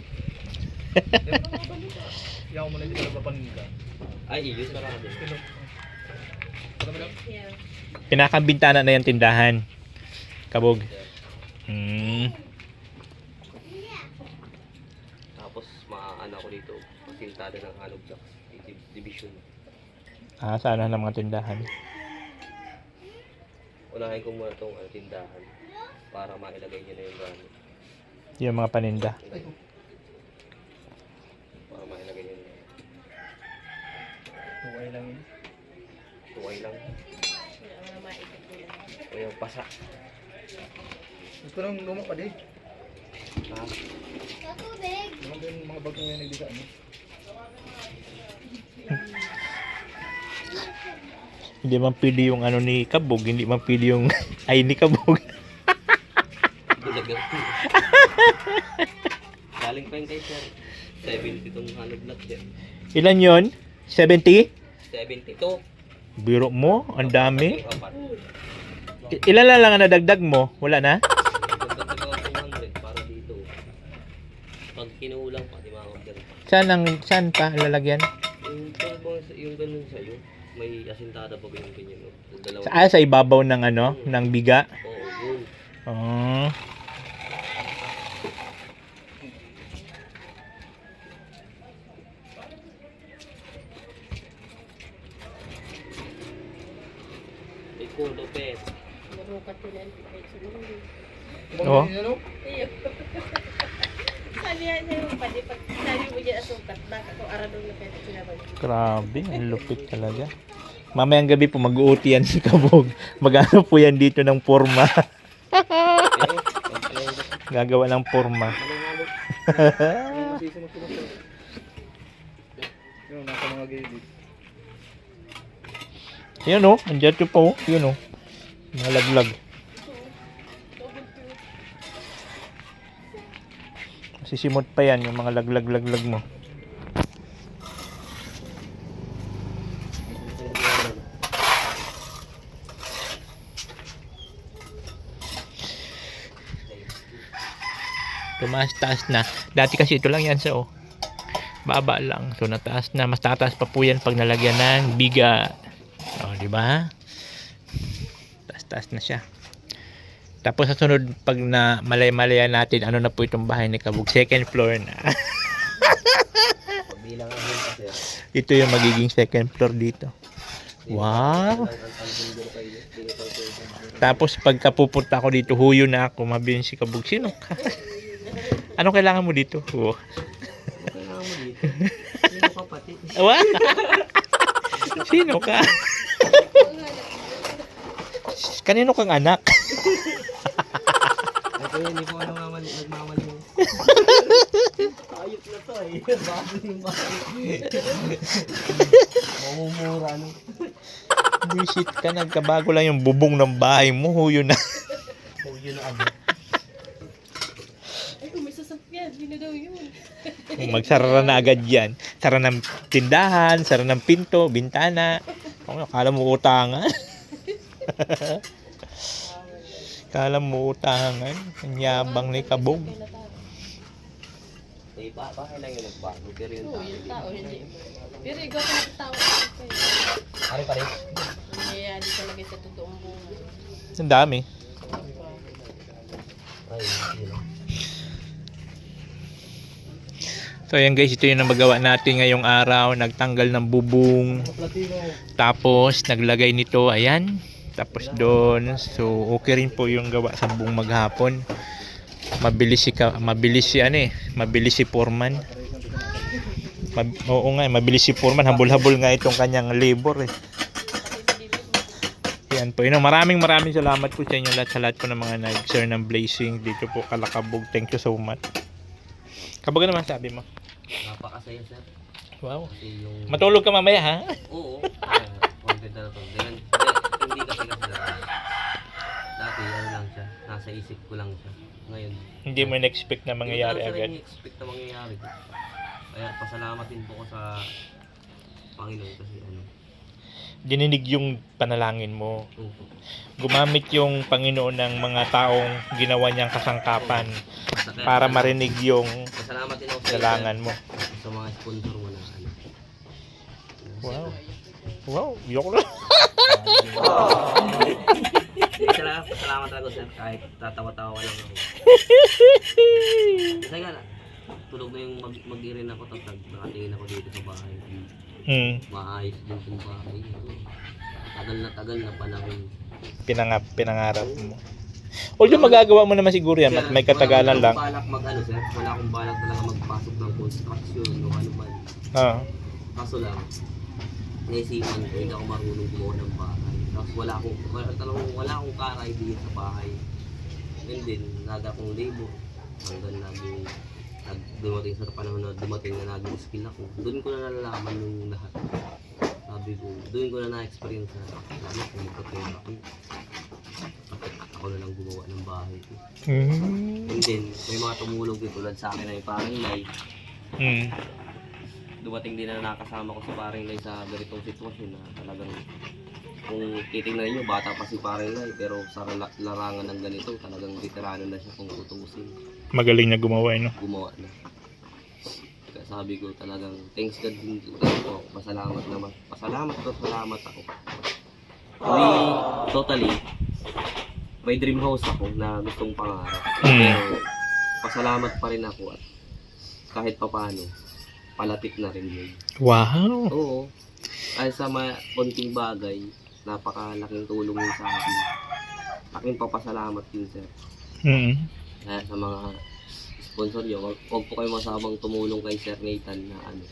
Yaw mo na dito na papanin ka. Ay, iyo, sarado. Pinakabintana na yung tindahan. Kabog. Tapos, maano ko dito. Masintada ng Halog Jack. Division. Sana ng mga tindahan. Unahin ko muna itong tindahan. Para mailagay niyo na yung gamit. Yung mga paninda. Para mailagay niyo na. Tuway lang yun. Tuway lang. O yung pasa. Gusto nang lumang pa din. Ha? Lumang din mga bag na yan hindi ka ano. Hindi man pili yung ano ni Kabog. Hindi man pili yung ay ni Kabog. Bulaga. Galing pa yun kay sir. 70 itong Halog Jack dyan. Ilan yon? 70? 72. Biro mo? Ang dami. Apat. Ilan lang ang nadagdag mo? Wala na? Dagdag ako 200 para dito. Pag kinulang pa, di makakagyan pa. Saan pa lalagyan? Yung ganun sa'yo, may asintada pa ba yung ganyan? No? Dalawa. Sa ibabaw ng ano? Ng biga? Oo, yun. Oh. Iko, Lopez. Narukat ko yan. Oo. Ano? Sabi yan yung pati pag sabi mo dyan asukat, baka kung aradong na pwede sinabag. Grabe, ang lupit talaga. Mamayang gabi po mag-uoti yan si Kabog. Magano po yan dito ng forma. Gagawa ng forma. Masisi mo sila. Yung nasa mga gilid. Yan o, andyan yung po. Yun o. Mga laglag. Sisimot pa yan yung mga laglag mo. Tumaas-taas na. Dati kasi ito lang yan sa baba lang. So nataas na. Mas tataas pa po yan pag nalagyan ng biga. O, di ba? Taas-taas na siya. Tapos sa sunod, pag na malay-malayan natin, ano na po itong bahay ni Kabog. Second floor na. Bilang ang yun kasi. Ito yung magiging second floor dito. Wow! Tapos pagka pupunta ako dito, huyo na ako, mabihin si Kabog, sino ka? Ano kailangan mo dito? Oh. Kailangan mo dito. Sino ka pati? Wow! Sino ka? Kanino kang anak? Ito yun, hindi ko nagmamali mo. Ayop na to eh. Bago yung bahay. Mamumura no. Visit ka, nagkabago lang yung bubong ng bahay mo, huyo na. Huyo na ano. Ay, kung may sasakyan, hindi na daw yun. Magsara na agad yan. Sara ng tindahan, sara ng pinto, bintana. Akala mo utangan. Akala mo utangan. Ang yabang ni Kabog. Eh, bahay lang yung nagbago. Pero yung Oo, tao. yung tao, hindi. Pero ikaw ka nagtawa. Ano pa rin? Nangyayari talaga sa totoong buhay. Ang dami. Ay, yun. So ayan guys, ito yung magawa natin ngayong araw. Nagtanggal ng bubong. Tapos naglagay nito, ayan. Tapos doon. So okay rin po yung gawa sa buong maghapon. Mabilis si Foreman. Oo nga, mabilis si Foreman. Habol-habol nga itong kanyang labor eh. Yan po. Maraming salamat po sa inyo lahat po ng mga nag-share ng blazing dito po Kalakabog. Thank you so much. Kabog naman sabi mo. Napakasaya sir. Wow. Kasi yung... Matulog ka mamaya ha? Oo. Content na to. Hindi kasi dati ano lang siya. Nasa isip ko lang siya. Ngayon. Hindi mo na-expect na mangyayari Hindi agad. ko expect na mangyayari. Kaya pasalamat din po ko sa Panginoon kasi ano. Dininig yung panalangin mo. Oo. Gumamit yung Panginoon ng mga taong ginawa niyang kasangkapan Kaya para marinig yung pasalamat din ako sa dalangan mo. sa mga sponsor mo na ano. Wow. Wow, yok lang. Salamat talaga sir kahit tatawa-tawa lang ako. Kasi nga tulog na yung mag-irin ako tapos nakatingin ako dito sa bahay. Maayos din yung bahay. Tagal na panahon. Pinangarap mo. Although magagawa mo naman siguro yan, at may katagalan lang. Wala akong balak sir. Wala akong balak talaga magpasok ng construction o ano man. Ah. Kaso lang, naisipan ko, hindi ako marunong gumawa ng bahay. Tapos wala akong car-idea sa bahay. And then, nada akong labor. Hanggang dumating sa panahon na dumating na naging skill ako. Doon ko na nalalaman yung lahat. Sabi ko, doon ko na na-experience na lalo kung magkatulong ako. Ako na lang gumawa ng bahay ko. And then, may mga tumulong din tulad sa akin na yung parang Lai. Dumating din na nakasama ko sa parang Lai sa ganitong sitwasyon na talagang kung titingnan nyo, bata pa si parang Lai pero sa larangan ng ganito talagang veterano na siya kung tutusin. Magaling na gumawa, no? Gumawa na. Kaya sabi ko talagang thanks God din ako. Pasalamat ako. Totally, may dream house ako na gustong pangarap. Pero pasalamat pa rin ako at kahit papaano, palapit na rin yun. Wow! Oo. Ay sa mga konting bagay, napakalaking tulong yun sa akin. Aking papasalamat din sir. Kaya sa mga sponsor nyo, huwag po kayo masabang tumulong kay Sir Nathan na ano.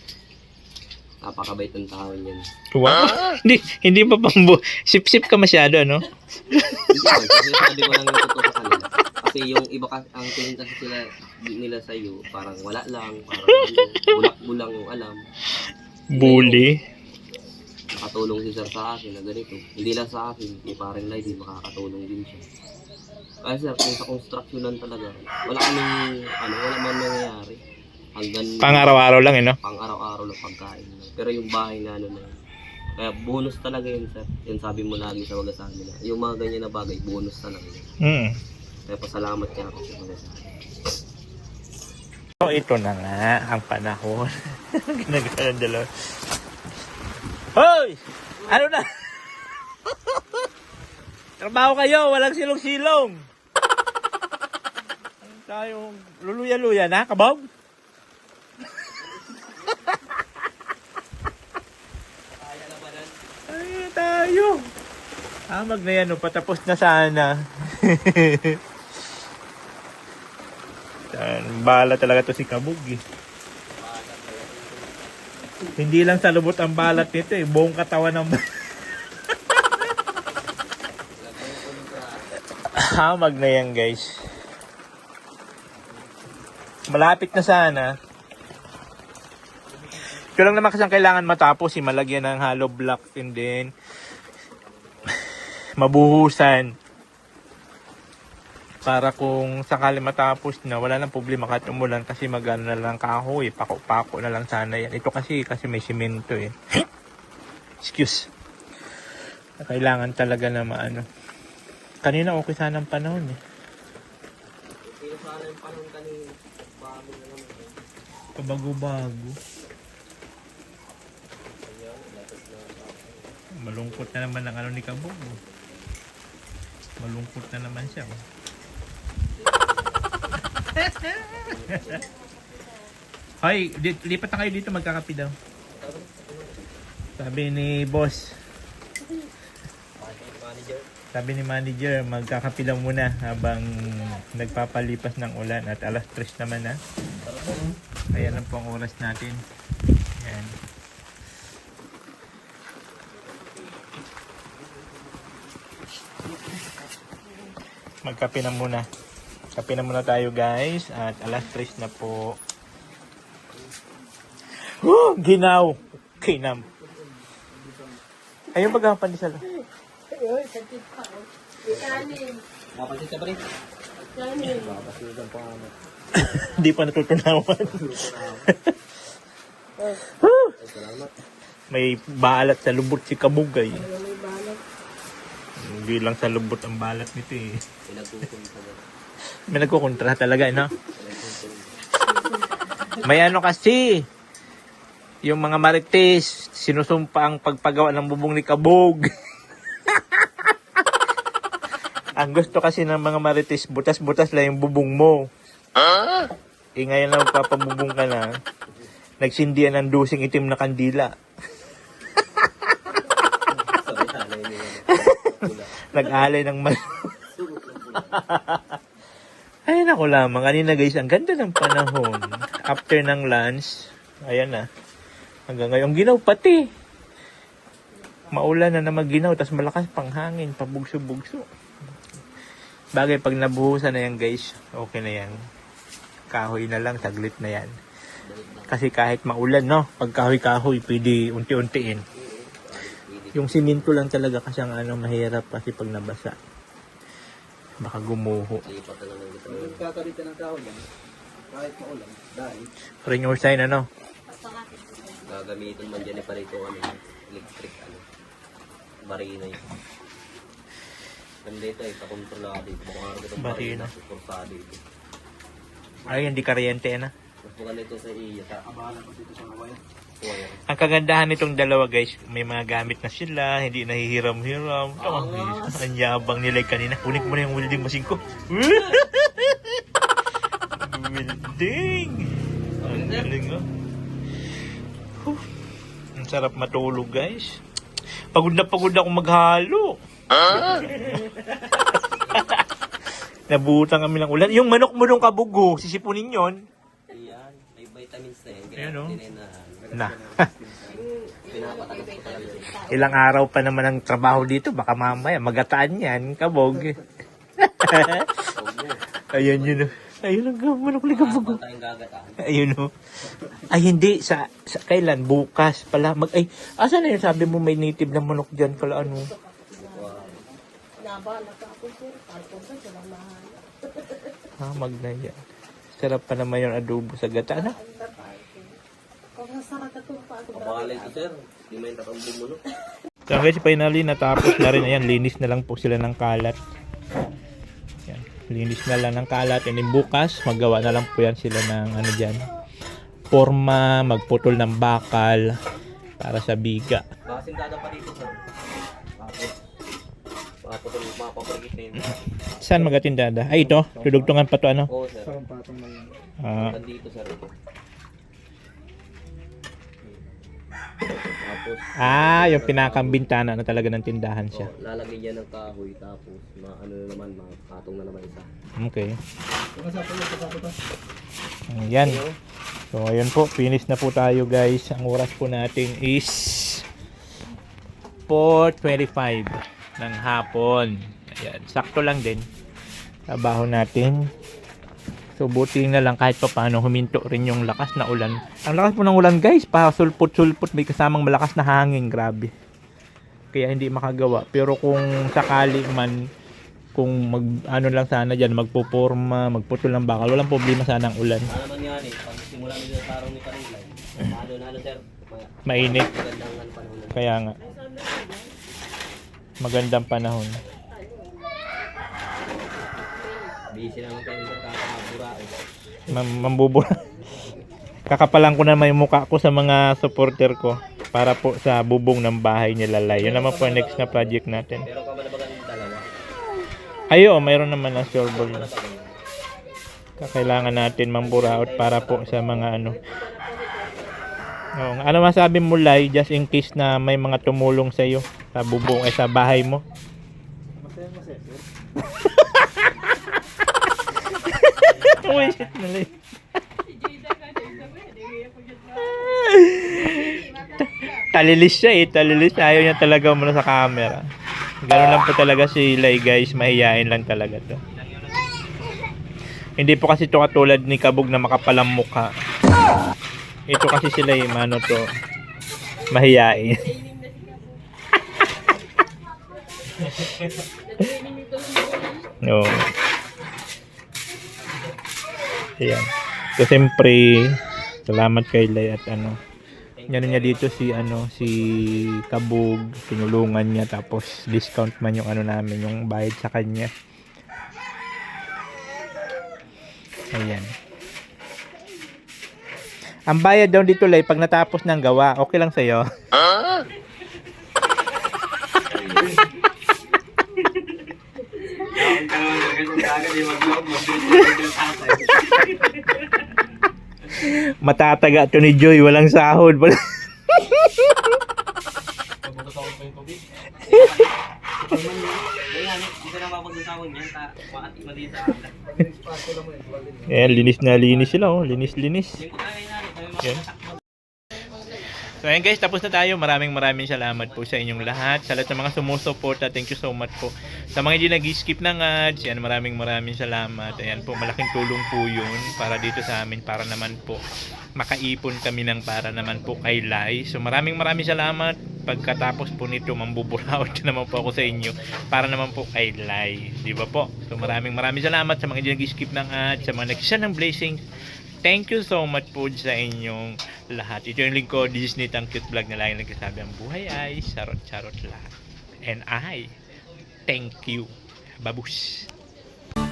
Napakabait ng tao niyan. Wow! Hindi pa sip-sip ka masyado, no? Hindi man, kasi sabi ko lang yung totoo sa kanila. Kasi yung iba ang tingin kasi nila sa iyo, parang wala lang, parang bulak-bulang yung alam. Bully. Nakatulong si Sir sa akin na ganito. Hindi lang sa akin, yung parang Lai, di makakatulong din siya. Kaya sir, kung sa constructionan talaga, wala man nangyayari. Hanggang Pang-araw-araw lang, no? pang-araw-araw na pagkain. Pero yung bahay na ano na yun. Kaya bonus talaga yun sir. Yan sabi mo lagi sa mga sa amin na. Yung mga ganyan na bagay, bonus talaga yun. Kaya pasalamat ka ako sa mga sa akin. So ito na nga ang panahon. Ginagalan dalawa. Hoy! Ano na? Trabaho kayo, walang silong-silong. tayong luluya-luya na, kabog? Ay, tayo. Amag na yan, patapos na sana. Bala talaga to si Kabog eh. Hindi lang sa lubot ang balat nito eh, buong katawan ng Hamag na yan guys. Malapit na sana. Ito lang naman kasi ang kailangan matapos, malagyan ng hollow block and then mabuhusan. Para kung sakali matapos na, wala nang problema kahit umulan kasi magano na lang kahoy, pako-pako na lang sana yan. Ito kasi may simento eh. Excuse. Kailangan talaga na maano. Kanina okay sana ang panahon eh. Hindi sana yung panahon kanina. Bago na naman. Kabago-bago. Malungkot na naman ang ano ni Kabog. Malungkot na naman siya. Hoy, lipat na kayo dito, magkakapi daw. Sabi ni boss. Sabi ni manager, magkakapi daw muna habang nagpapalipas ng ulan at alas 3 naman na. Ayan lang po ang oras natin. Ayan. Magkape na muna. Kape na muna tayo guys at alas 3 na po. Ginaw! Kinam. Ayun bagang pandesal. Napansin ka ba rin? Hindi pa natutunawan. May balat sa lubot si Kabugay. Hindi lang sa lubot ang balat nito eh. May nagkukontra talaga, no? May ano kasi, yung mga marites, sinusumpa ang pagpagawa ng bubong ni Kabog. Ang gusto kasi ng mga marites, butas-butas lang yung bubong mo. Eh ngayon na magpapabubong ka na, nagsindihan ng dusing itim na kandila. Nag-alay ng Ay, naku lamang. Kanina guys, ang ganda ng panahon. After ng lunch, ayan na. Hanggang ngayon, ginaw pati. Maulan na maginaw, tas malakas pang hangin, pabugso-bugso. Bagay, pag nabuhusan na yan guys, okay na yan. Kahoy na lang, saglit na yan. Kasi kahit maulan, no? Pag kahoy-kahoy, pwede unti-untiin. Yung siminto lang talaga kasi ang mahirap kasi pag nabasa. Baka gumuho. Nagkakalitan ng kahoy yan. Kahit maulan. Dahil. Ring your sign, ano? Gagamitin man dyan pa rito, electric, barina yun. Nandito kakontrolado dito. Barina. Suportado ito. Ay, hindi karyente na. Mas maganda ito sa iya. Abahan ko dito sa wire. Ang kagandahan nitong dalawa guys, may mga gamit na sila, hindi nahihiram-hiram. Ang yabang nila kanina. Kunin mo na yung welding machine ko. Welding! Ang galing oh. Ang sarap matulog guys. Pagod na pagod ako maghalo. Nabutan kami ng ulan. Yung manok mo nung Kabugo, sisipunin yon. Ayan, may vitamins na yan. Ayan o. Na. Na. Ilang araw pa naman ang trabaho dito. Baka mamaya magataan yan, Kabog. Ayan yun o. Ayun ang manok ni Kabog. Ayun o. Ay hindi, sa kailan? Bukas pala. Asa na yun? Sabi mo may native na manok dyan. Kala ano? Magna yan. Sarap pa naman yung adobo sa gata na. Mabalay ito sir. Di may tatang bumulo. So guys, finally natapos na rin. Ayan, linis na lang po sila ng kalat. Ayan, linis na lang ng kalat. And then bukas, magawa na lang po yan sila ng ano dyan. Forma, magputol ng bakal para sa biga. Kasing kada pa dito sir. mapapagit na yun. Saan magatindada? Ay, ito. Tudugtungan pa to ano? Oo, sir. Sarang patong na yun. Ah, Nandito, sir. Tapos, yung pinakambintana na talaga ng tindahan siya. lalagay niya ng kahoy, tapos ano na naman, makatong na naman isa. Okay. Pagkasapo to. Ayan. So, ayun po. Finish na po tayo, guys. Ang oras po natin is 4:25 ng hapon. Ayan. Sakto lang din. Trabaho natin. So, buti na lang kahit pa paano huminto rin yung lakas na ulan. Ang lakas po ng ulan, guys. Pasulpot-sulpot. May kasamang malakas na hangin. Grabe. Kaya hindi makagawa. Pero kung sakali man, kung ano lang sana dyan, magpuporma, magputol ng bakal, walang problema sana ang ulan. Ano naman yan eh, pag simula nila sa tarong ni Karila, nalo sir, Mainit. magandang panahon na. Kaya nga. Magandang panahon. Busy naman kayo sir, kakamabura eh. Mambubura. Kakapalan ko na may mukha ko sa mga supporter ko para po sa bubong ng bahay nila Lai. Yun naman po ang next na project natin. Pero ka ba nabagan yung dalawa? Ayo, mayroon naman na sureball. Kakailangan natin mamburaot para po sa mga ano. Ano masabi mo Lai, just in case na may mga tumulong sa iyo sa bubong sa bahay mo? Masaya, sir. Uy, shit na Lai. Talilis siya talilis. Ayaw niya talaga muna sa camera. Ganun lang po talaga si Lai, guys. Mahihain lang talaga to. Hindi po kasi to katulad ni Kabog na makapalang mukha. Ito kasi sila ano to, mahihain. No. Ayan. So siyempre, salamat kay Lai at ano. Yan niya dito si Kabog, tinulungan niya tapos discount man yung ano namin, yung bayad sa kanya. Ayan. Ang bayad daw dito Lai pag natapos ng gawa, okay lang sa'yo? Matataga to ni Joy, walang sahod. Hindi na mapag-usawin yan, paati malita. Ayan, linis na linis sila oh. Linis. Ayan. So ayan guys, tapos na tayo. Maraming salamat po sa inyong lahat. Sa lahat ng mga sumusuporta, thank you so much po. Sa mga hindi nag-skip ng ads, yan, maraming salamat. Ayan po, malaking tulong po yun para dito sa amin, para naman po makaipon kami ng para naman po kay Lai. So maraming salamat. Pagkatapos po nito, mambuburaot naman po ako sa inyo para naman po kay Lai. Di ba po? So maraming salamat sa mga hindi nag-skip ng ads, sa mga nag-share ng blessings. Thank you so much po sa inyong lahat. Ito yung lingkod, this is Nitang Cute Vlog na lagi nagsasabi ang buhay ay charot lang. And I thank you. Babus.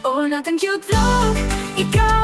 Oh, Natang Cute Vlog, ikaw